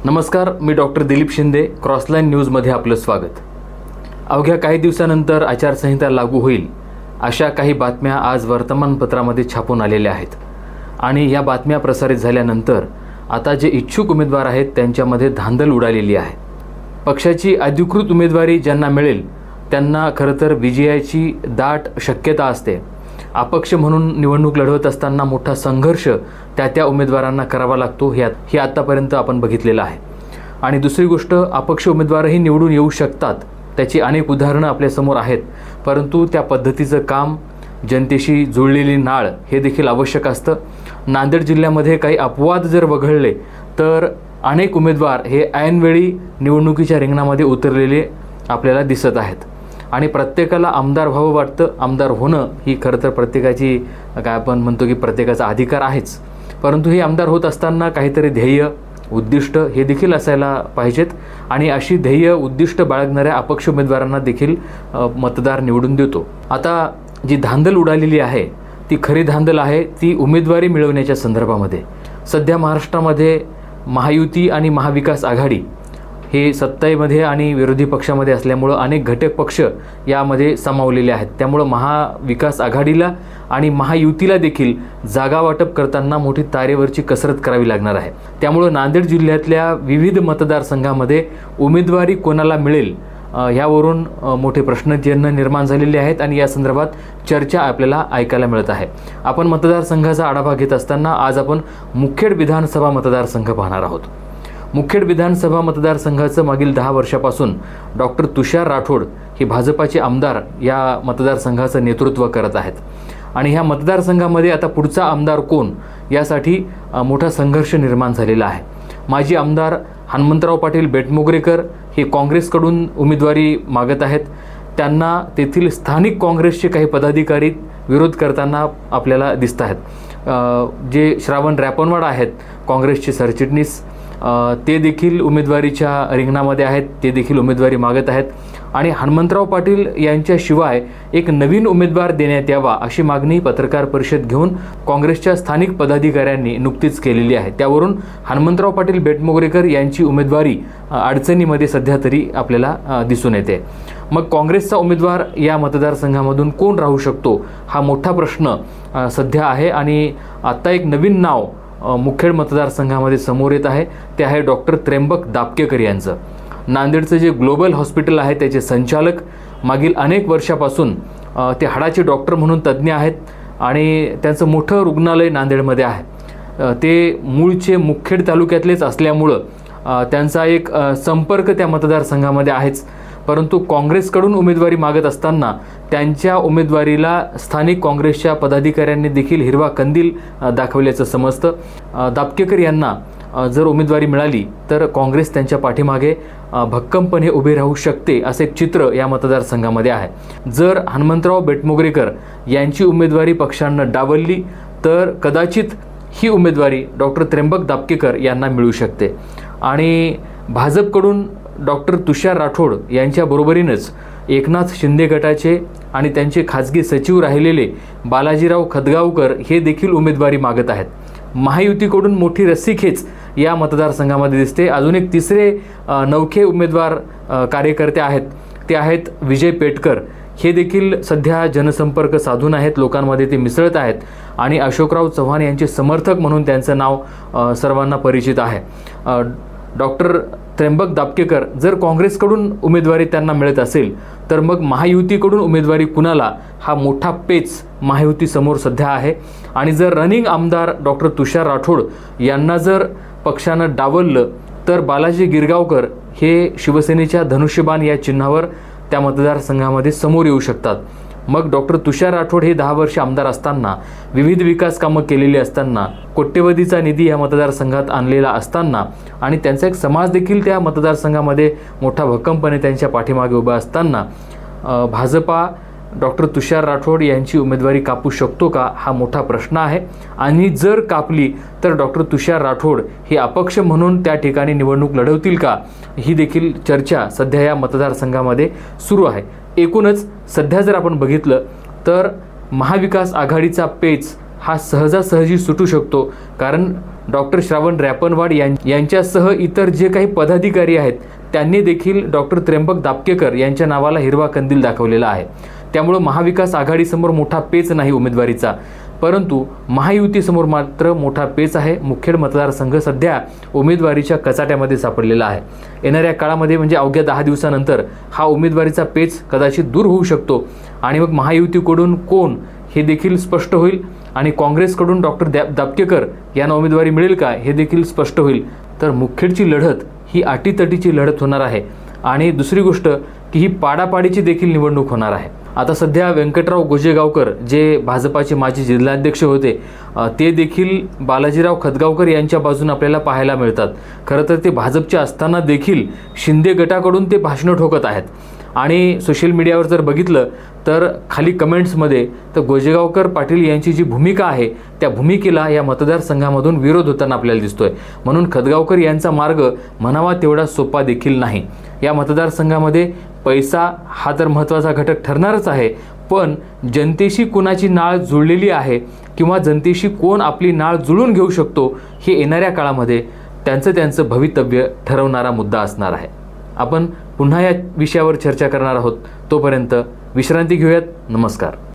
नमस्कार, मी डॉक्टर दिलीप शिंदे. क्रॉसलाईन न्यूजमध्ये आपलं स्वागत. अवघ्या काही दिवसानंतर आचारसंहिता लागू होईल अशा काही बातम्या आज वर्तमानपत्रामध्ये छापून आलेल्या आहेत आणि या बातम्या प्रसारित झाल्यानंतर आता जे इच्छुक उमेदवार आहेत त्यांच्यामध्ये धांदल उडालेली आहे. पक्षाची अधिकृत उमेदवारी ज्यांना मिळेल त्यांना खरं तर विजयाची दाट शक्यता असते. अपक्ष म्हणून निवडणूक लढवत असताना मोठा संघर्ष त्या उमेदवारांना करावा लागतो हे आतापर्यंत आपण बघितलेलं आहे. आणि दुसरी गोष्ट, अपक्ष उमेदवारही निवडून येऊ शकतात. त्याची अनेक उदाहरणं आपल्यासमोर आहेत. परंतु त्या पद्धतीचं काम, जनतेशी जुळलेली नाळ हे देखील आवश्यक असतं. नांदेड जिल्ह्यामध्ये काही अपवाद जर वगळले तर अनेक उमेदवार हे ऐनवेळी निवडणुकीच्या रिंगणामध्ये उतरलेले आपल्याला दिसत आहेत. आणि प्रत्येकाला आमदार व्हावं वाटतं. आमदार होणं ही खरं तर प्रत्येकाची, काय आपण म्हणतो की प्रत्येकाचा अधिकार आहेच. परंतु हे आमदार होत असताना काहीतरी ध्येय, उद्दिष्ट हे देखील असायला पाहिजेत. आणि अशी ध्येय, उद्दिष्ट बाळगणाऱ्या अपक्ष उमेदवारांना देखील मतदार निवडून देतो. आता जी धांदल उडालेली आहे ती खरी धांदल आहे ती उमेदवारी मिळवण्याच्या संदर्भामध्ये. सध्या महाराष्ट्रामध्ये महायुती आणि महाविकास आघाडी हे सत्तेमध्ये आणि विरोधी पक्षामध्ये असल्यामुळं अनेक घटक पक्ष यामध्ये सामावलेले आहेत. त्यामुळं महाविकास आघाडीला आणि महायुतीला देखील जागा वाटप करताना मोठी तारेवरची कसरत करावी लागणार आहे. त्यामुळं नांदेड जिल्ह्यातल्या विविध मतदारसंघामध्ये उमेदवारी कोणाला मिळेल यावरून मोठे प्रश्नचिन्ह निर्माण झालेले आहेत आणि या संदर्भात चर्चा आपल्याला ऐकायला मिळत आहे. आपण मतदारसंघाचा आढावा घेत असताना आज आपण मुखेड विधानसभा मतदारसंघ पाहणार आहोत. मुखेड विधानसभा मतदारसंघाचं मागील 10 वर्षापासून डॉक्टर तुषार राठोड हे भाजपाचे आमदार या मतदारसंघाचं नेतृत्व करत आहेत. आणि ह्या मतदारसंघामध्ये आता पुढचा आमदार कोण यासाठी मोठा संघर्ष निर्माण झालेला आहे. माजी आमदार हनुमंतराव पाटील बेटमोगरेकर हे काँग्रेसकडून उमेदवारी मागत आहेत. त्यांना तेथील स्थानिक काँग्रेसचे काही पदाधिकारी विरोध करताना आपल्याला दिसत आहेत. जे श्रावण रॅपनवाड आहेत काँग्रेसचे सरचिटणीस, ते देखील उमेदवारीच्या रिंगणामध्ये आहेत. ते देखील उमेदवारी मागत आहेत. आणि हनुमंतराव पाटील यांच्याशिवाय एक नवीन उमेदवार देण्यात यावा अशी मागणी पत्रकार परिषद घेऊन काँग्रेसच्या स्थानिक पदाधिकाऱ्यांनी नुकतीच केलेली आहे. त्यावरून हनुमंतराव पाटील बेटमोगरेकर यांची उमेदवारी अडचणीमध्ये सध्या तरी आपल्याला दिसून येते. मग काँग्रेसचा उमेदवार या मतदारसंघामधून कोण राहू शकतो हा मोठा प्रश्न सध्या आहे. आणि आत्ता एक नवीन नाव मुखेड मतदारसंघामध्ये समोर येत आहे. ते आहे डॉक्टर त्र्यंबक दापकेकर यांचं. नांदेडचं जे ग्लोबल हॉस्पिटल आहे त्याचे संचालक, मागील अनेक वर्षापासून ते हाडाचे डॉक्टर म्हणून तज्ज्ञ आहेत आणि त्यांचं मोठं रुग्णालय नांदेडमध्ये आहे. ते मूळचे मुखेड तालुक्यातलेच असल्यामुळं त्यांचा एक संपर्क त्या मतदारसंघामध्ये आहेच. परंतु काँग्रेसकडून उमेदवारी मागत असताना त्यांच्या उमेदवारीला स्थानिक काँग्रेसच्या पदाधिकाऱ्यांनी देखील हिरवा कंदील दाखवल्याचं समजतं. दापकेकर यांना जर उमेदवारी मिळाली तर काँग्रेस त्यांच्या पाठीमागे भक्कमपणे उभे राहू शकते असे एक चित्र या मतदारसंघामध्ये आहे. जर हनुमंतराव बेटमोगरेकर यांची उमेदवारी पक्षानं डावलली तर कदाचित ही उमेदवारी डॉक्टर त्र्यंबक दापकेकर यांना मिळू शकते. आणि भाजपकडून डॉक्टर तुषार राठोड यांच्या बरोबरीनंच एकनाथ शिंदे गटाचे आणि त्यांचे खाजगी सचिव राहिलेले बालाजीराव खदगावकर हे देखील उमेदवारी मागत आहेत. महायुतीकडून मोठी रस्सीखेच या मतदारसंघामध्ये दिसते. अजून एक तिसरे नवखे उमेदवार कार्यकर्ते आहेत, ते आहेत विजय पेटकर. हे देखील सध्या जनसंपर्क साधून आहेत, लोकांमध्ये ते मिसळत आहेत आणि अशोकराव चव्हाण यांचे समर्थक म्हणून त्यांचं नाव सर्वांना परिचित आहे. डॉक्टर त्र्यंबक दापकेकर जर काँग्रेसकडून उमेदवारी त्यांना मिळत असेल तर मग महायुतीकडून उमेदवारी कुणाला हा मोठा पेच महायुतीसमोर सध्या आहे. आणि जर रनिंग आमदार डॉक्टर तुषार राठोड यांना जर पक्षानं डावललं तर बालाजी गिरगावकर हे शिवसेनेच्या धनुष्यबाण या चिन्हावर त्या मतदारसंघामध्ये समोर येऊ शकतात. मग डॉक्टर तुषार राठोड हे 10 वर्ष आमदार असताना, विविध विकास कामं केलेली असताना, कोट्यवधीचा निधी या मतदारसंघात आणलेला असताना आणि त्यांचा एक समाज देखील त्या मतदारसंघामध्ये मोठा भक्कमपणे त्यांच्या पाठीमागे उभा असताना भाजपा डॉक्टर तुषार राठोड यांची उमेदवारी कापू शकतो का हा मोठा प्रश्न आहे. आणि जर कापली तर डॉक्टर तुषार राठोड हे अपक्ष म्हणून त्या ठिकाणी निवडणूक लढवतील का ही देखील चर्चा सध्या या मतदारसंघामध्ये सुरू आहे. एकूणच सध्या जर आपण बघितलं तर महाविकास आघाडीचा पेच हा सहजासहजी सुटू शकतो. कारण डॉक्टर श्रावण रॅपनवाड यांच्यासह इतर जे काही पदाधिकारी आहेत त्यांनी देखील डॉक्टर त्र्यंबक दापकेकर यांच्या नावाला हिरवा कंदील दाखवलेला आहे। त्यामुळे महाविकास आघाडीसमोर मोठा पेच नाही उमेदवारीचा, परंतु महायुतीसमोर मात्र मोठा पेच आहे। मुखेड मतदारसंघ सध्या उमेदवारीच्या कचाट्यामध्ये सापडलेला आहे। येणाऱ्या काळामध्ये म्हणजे अवघ्या 10 दिवसानंतर हा उमेदवारीचा पेच कदाचित दूर होऊ शकतो आणि मग महायुतीकडून कोण हे देखील स्पष्ट होईल आणि काँग्रेसकडून डॉक्टर दापकेकर यांना उमेदवारी मिळेल का हे देखील स्पष्ट होईल। तर मुखेडची लढत ही अटीतटीची लढत होणार आहे आणि दुसरी गोष्ट की ही पाडापाडीची देखील निवडणूक होणार आहे। आता सध्या व्यंकटराव गोजेगावकर जे भाजपाचे माजी जिल्हाध्यक्ष होते ते देखील बालाजीराव खतगावकर यांच्या बाजूने आपल्याला पाहायला मिळतात। खरं तर ते भाजपचे असताना देखील शिंदे गटाकडून ते भाषणं ठोकत आहेत आणि सोशल मीडियावर जर बघितलं तर खाली कमेंट्समध्ये तर गोजेगावकर पाटील यांची जी भूमिका आहे त्या भूमिकेला या मतदारसंघामधून विरोध होताना आपल्याला दिसतोय। म्हणून खतगावकर यांचा मार्ग म्हणावा तेवढा सोपा देखील नाही। या मतदारसंघामध्ये पैसा हा तर महत्त्वाचा घटक ठरणारच आहे, पण जनतेशी कुणाची नाळ जुळलेली आहे किंवा जनतेशी कोण आपली नाळ जुळून घेऊ शकतो हे येणाऱ्या काळामध्ये त्यांचं भवितव्य ठरवणारा मुद्दा असणार आहे। आपण पुन्हा या विषयावर चर्चा करणार आहोत। तोपर्यंत विश्रांती घेऊयात। नमस्कार।